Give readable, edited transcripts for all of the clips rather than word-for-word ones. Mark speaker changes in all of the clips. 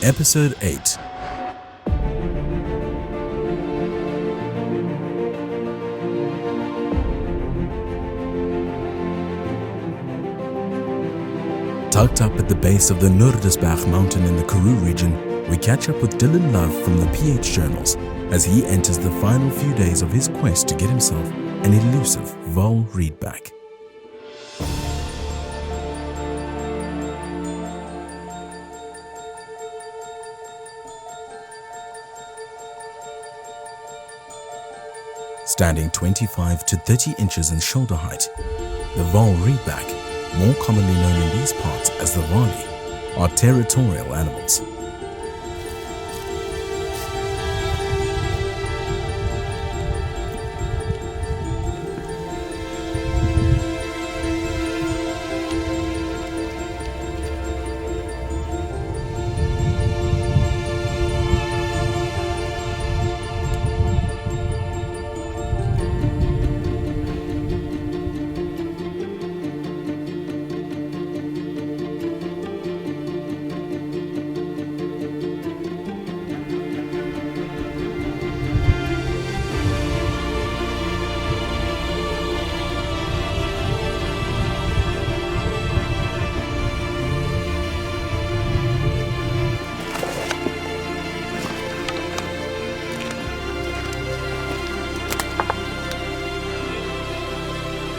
Speaker 1: Episode 8. Tucked up at the base of the Noordersberg mountain in the Karoo region, we catch up with Dylan Love from the PH Journals as he enters the final few days of his quest to get himself an elusive Vaal Rhebuck. Standing 25 to 30 inches in shoulder height, the Vaal Rhebuck, more commonly known in these parts as the Vali, are territorial animals.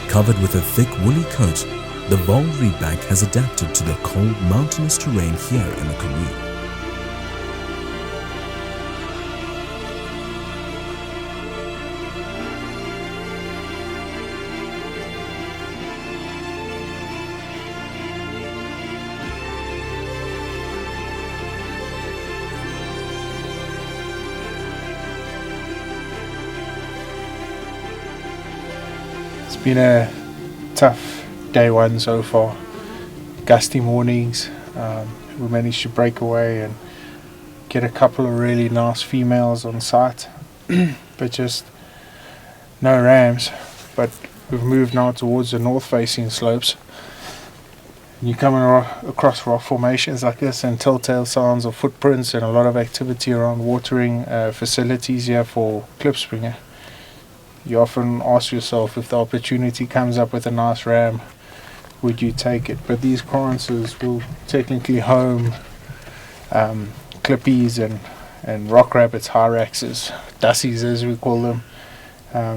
Speaker 1: Covered with a thick woolly coat, the Vaal Rhebuck has adapted to the cold mountainous terrain here in the Karoo.
Speaker 2: It's been a tough day one so far. Gusty mornings. We managed to break away and get a couple of really nice females on site, but just no rams. But we've moved now towards the north facing slopes. And you come across rock formations like this and telltale signs of footprints and a lot of activity around watering facilities here for klipspringer. You often ask yourself, if the opportunity comes up with a nice ram, would you take it? But these Krances will technically home clippies and rock rabbits, hyraxes, dussies as we call them.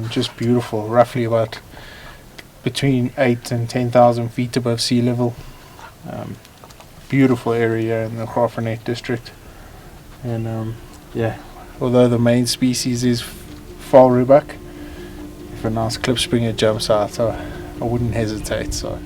Speaker 2: Just beautiful, roughly about between 8 and 10,000 feet above sea level. Beautiful area in the Graaff-Reinet district. And although the main species is Vaal Rhebuck, if a nice klipspringer jumps out, I wouldn't hesitate. So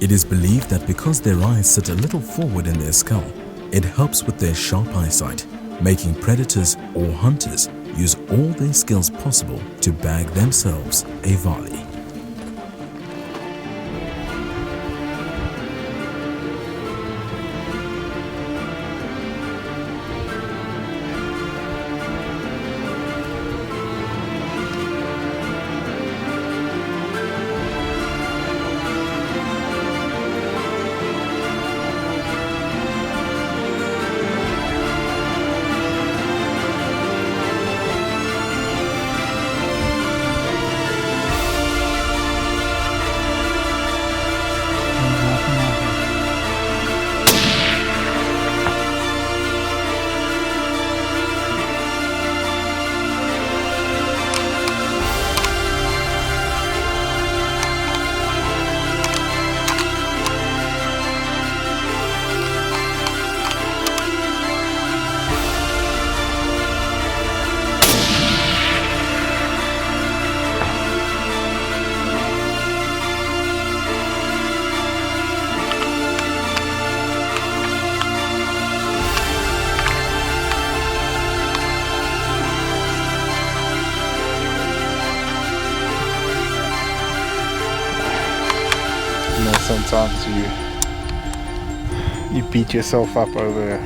Speaker 1: it is believed that because their eyes sit a little forward in their skull, it helps with their sharp eyesight, making predators or hunters use all their skills possible to bag themselves a Vali.
Speaker 2: Sometimes you beat yourself up over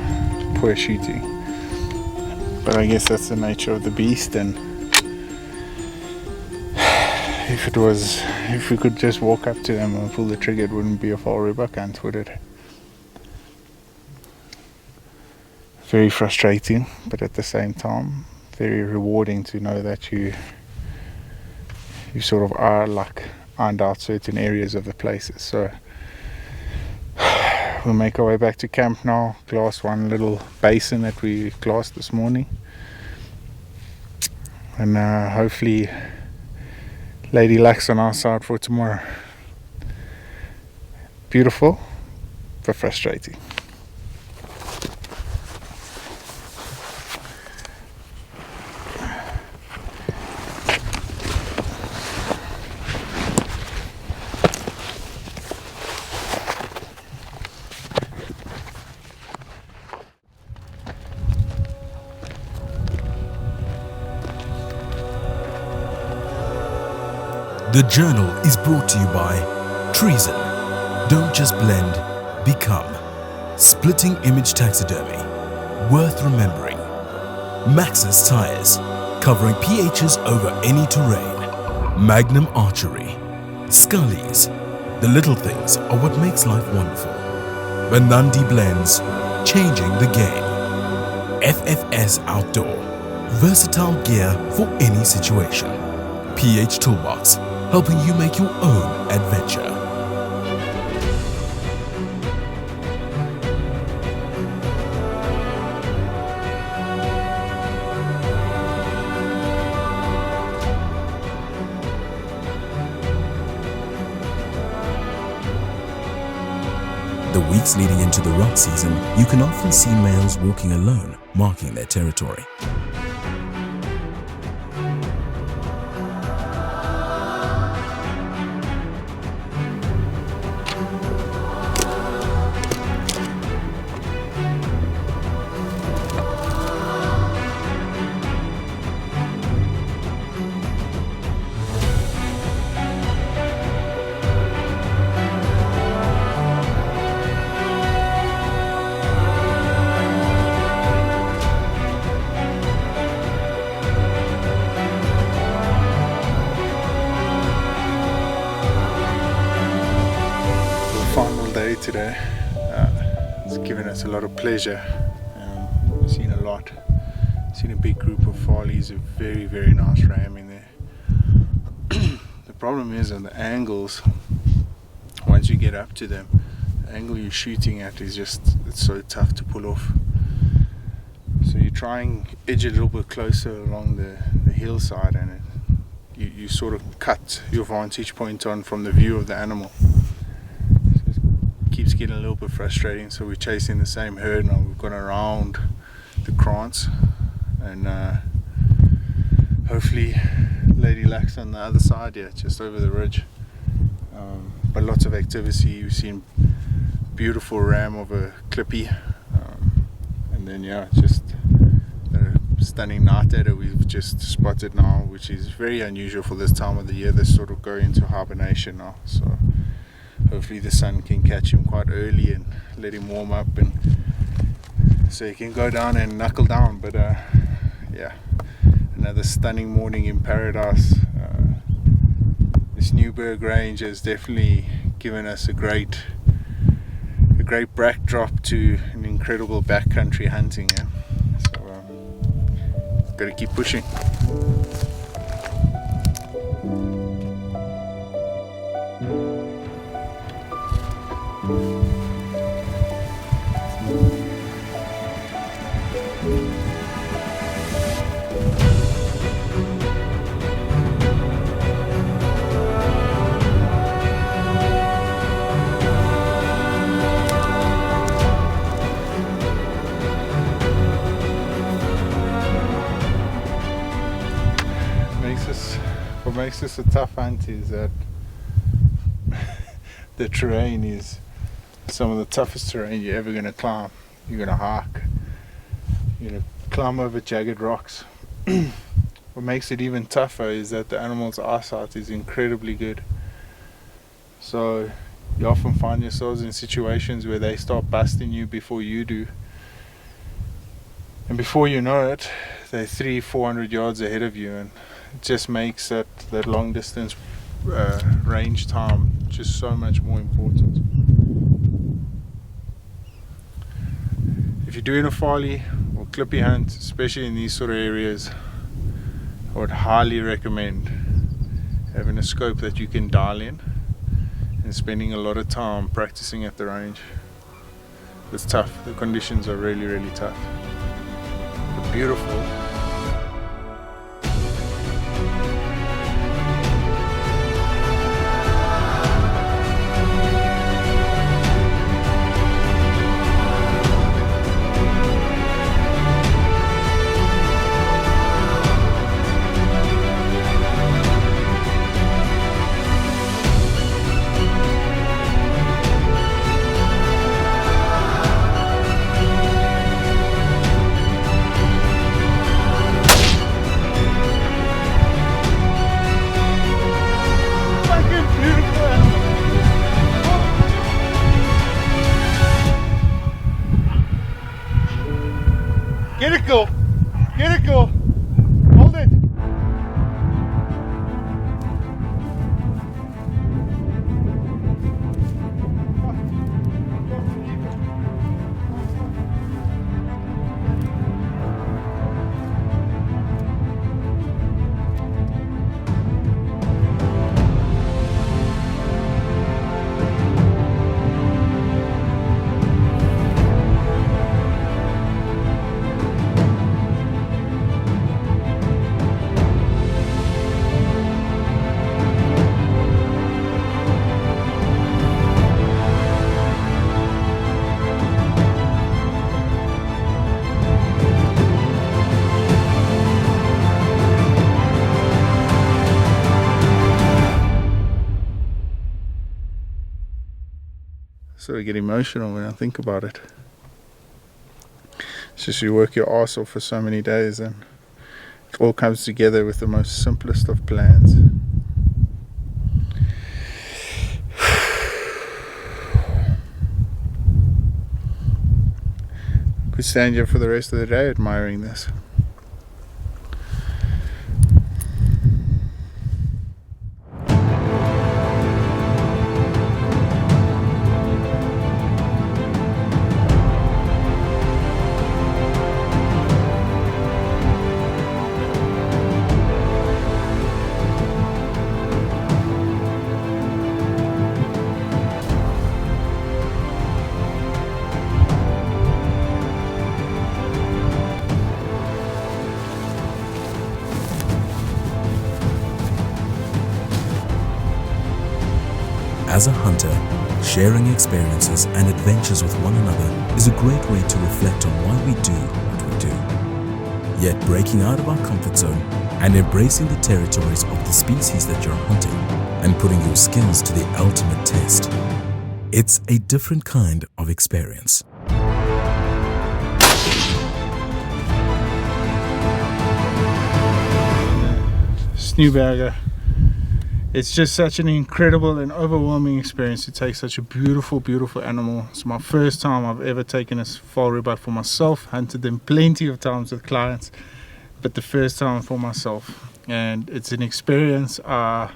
Speaker 2: poor shooting, but I guess that's the nature of the beast. And if we could just walk up to them and pull the trigger, it wouldn't be a Vaal Rhebuck hunt, would it? very frustrating, but at the same time very rewarding to know that you sort of are like ironed out certain areas of the places. So we'll make our way back to camp now, glass one little basin that we glassed this morning, and hopefully Lady Luck's on our side for tomorrow. Beautiful but frustrating.
Speaker 1: The journal is brought to you by Treezyn. Don't just blend, become. Splitting Image Taxidermy, worth remembering. Maxxis Tires, covering PHs over any terrain. Magnum Archery. Scullies, the little things are what makes life wonderful. Benandi Blends, changing the game. FFS Outdoor, versatile gear for any situation. PH Toolbox, helping you make your own adventure. The weeks leading into the rut season, you can often see males walking alone, marking their territory.
Speaker 2: Today, it's given us a lot of pleasure. We've seen a lot, seen a big group of farleys, a very nice ram in there. The problem is on the angles, once you get up to them, the angle you're shooting at is just, it's so tough to pull off. So you try and edge a little bit closer along the hillside, and you sort of cut your vantage point on from the view of the animal. Keeps getting a little bit frustrating, so we're chasing the same herd now. We've gone around the krantz, and hopefully Lady Luck's on the other side here, just over the ridge. But lots of activity. We've seen beautiful ram of a clippy, and then just a stunning night adder we've just spotted now, which is very unusual for this time of the year. They sort of go into hibernation now, so hopefully the sun can catch him quite early and let him warm up, and so he can go down and knuckle down. But yeah, another stunning morning in paradise. This Newberg range has definitely given us a great backdrop to an incredible backcountry hunting. So gotta keep pushing. What makes this a tough hunt is that the terrain is some of the toughest terrain you're ever going to climb. You're going to hike, you're going to climb over jagged rocks. What makes it even tougher is that the animal's eyesight is incredibly good. So you often find yourselves in situations where they start busting you before you do. And before you know it, they're 300-400 yards ahead of you, and it just makes that long distance range time just so much more important. If you're doing a farley, clippy hunt, especially in these sort of areas, I would highly recommend having a scope that you can dial in and spending a lot of time practicing at the range. It's tough. The conditions are really, really tough. But beautiful. Get it, go! Get it, go! Hold it! So I get emotional when I think about it. It's just you work your arse off for so many days and it all comes together with the most simplest of plans. Could stand here for the rest of the day admiring this.
Speaker 1: As a hunter, sharing experiences and adventures with one another is a great way to reflect on why we do what we do. Yet breaking out of our comfort zone and embracing the territories of the species that you're hunting and putting your skills to the ultimate test, it's a different kind of experience.
Speaker 2: Sneeuwberger. It's just such an incredible and overwhelming experience to take such a beautiful, beautiful animal. It's my first time I've ever taken a Vaal Rhebuck for myself. Hunted them plenty of times with clients, but the first time for myself. And it's an experience I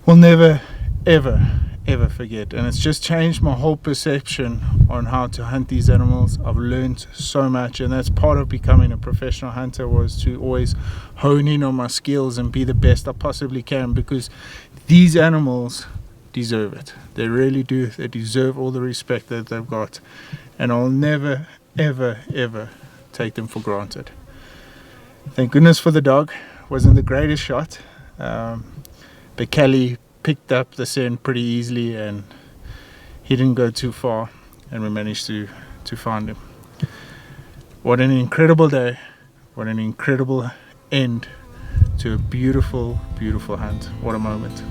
Speaker 2: will never, ever forget. And it's just changed my whole perception on how to hunt these animals. I've learned so much, and that's part of becoming a professional hunter, was to always hone in on my skills and be the best I possibly can, because these animals deserve it. They really do. They deserve all the respect that they've got, and I'll never, ever take them for granted. Thank goodness for the dog. Wasn't the greatest shot, but Kelly picked up the scent pretty easily and he didn't go too far, and we managed to find him. What an incredible day. What an incredible end to a beautiful, beautiful hunt. What a moment.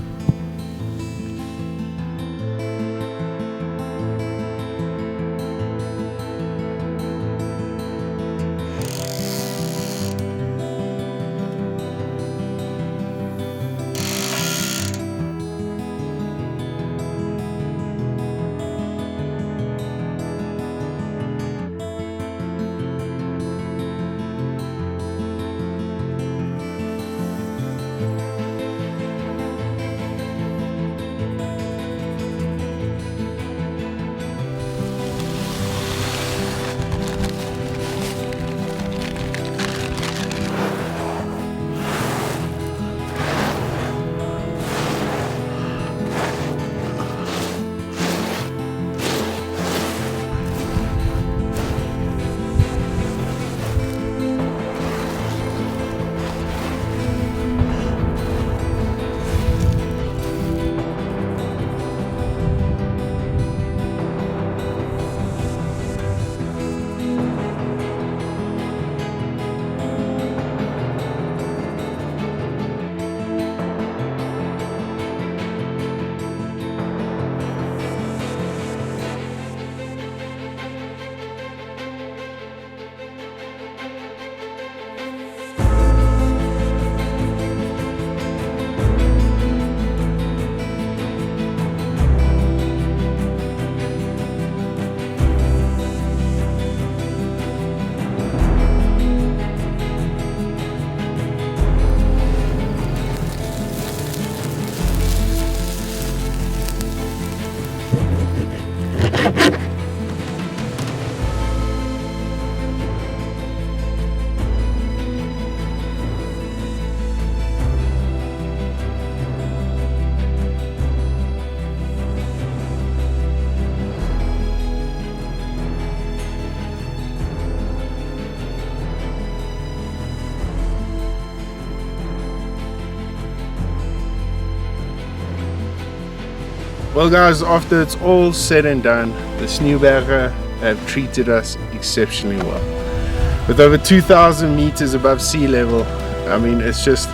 Speaker 2: Well guys, after it's all said and done, the Sneeuwberge have treated us exceptionally well. With over 2,000 meters above sea level, I mean, it's just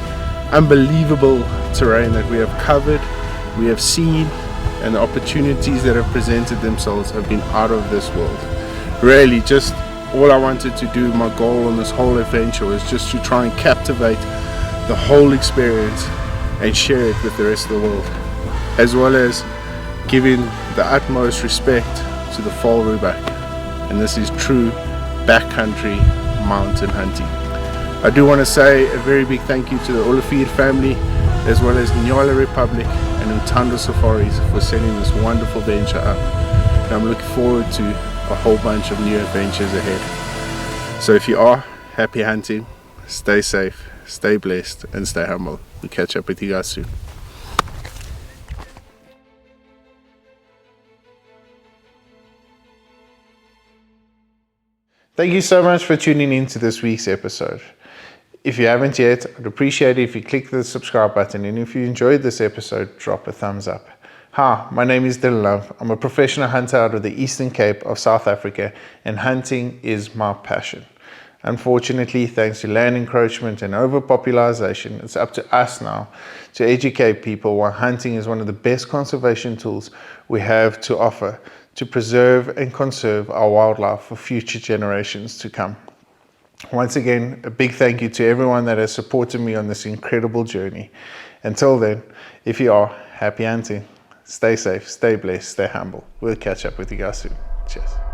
Speaker 2: unbelievable terrain that we have covered, we have seen, and the opportunities that have presented themselves have been out of this world. Really, just all I wanted to do, my goal on this whole adventure was just to try and captivate the whole experience and share it with the rest of the world, as well as giving the utmost respect to the Vaal Rhebuck. And this is true backcountry mountain hunting. I do want to say a very big thank you to the Elusive family, as well as Nyala Republic and Untando Safaris for setting this wonderful venture up. And I'm looking forward to a whole bunch of new adventures ahead. So if you are, happy hunting, stay safe, stay blessed, and stay humble. We'll catch up with you guys soon. Thank you so much for tuning in to this week's episode. If you haven't yet, I'd appreciate it if you click the subscribe button, and if you enjoyed this episode, drop a thumbs up. Hi, my name is Dylan. I'm a professional hunter out of the Eastern Cape of South Africa, and hunting is my passion. Unfortunately, thanks to land encroachment and overpopulation, it's up to us now to educate people why hunting is one of the best conservation tools we have to offer to preserve and conserve our wildlife for future generations to come. Once again, a big thank you to everyone that has supported me on this incredible journey. Until then, if you are, happy hunting, stay safe, stay blessed, stay humble. We'll catch up with you guys soon. Cheers.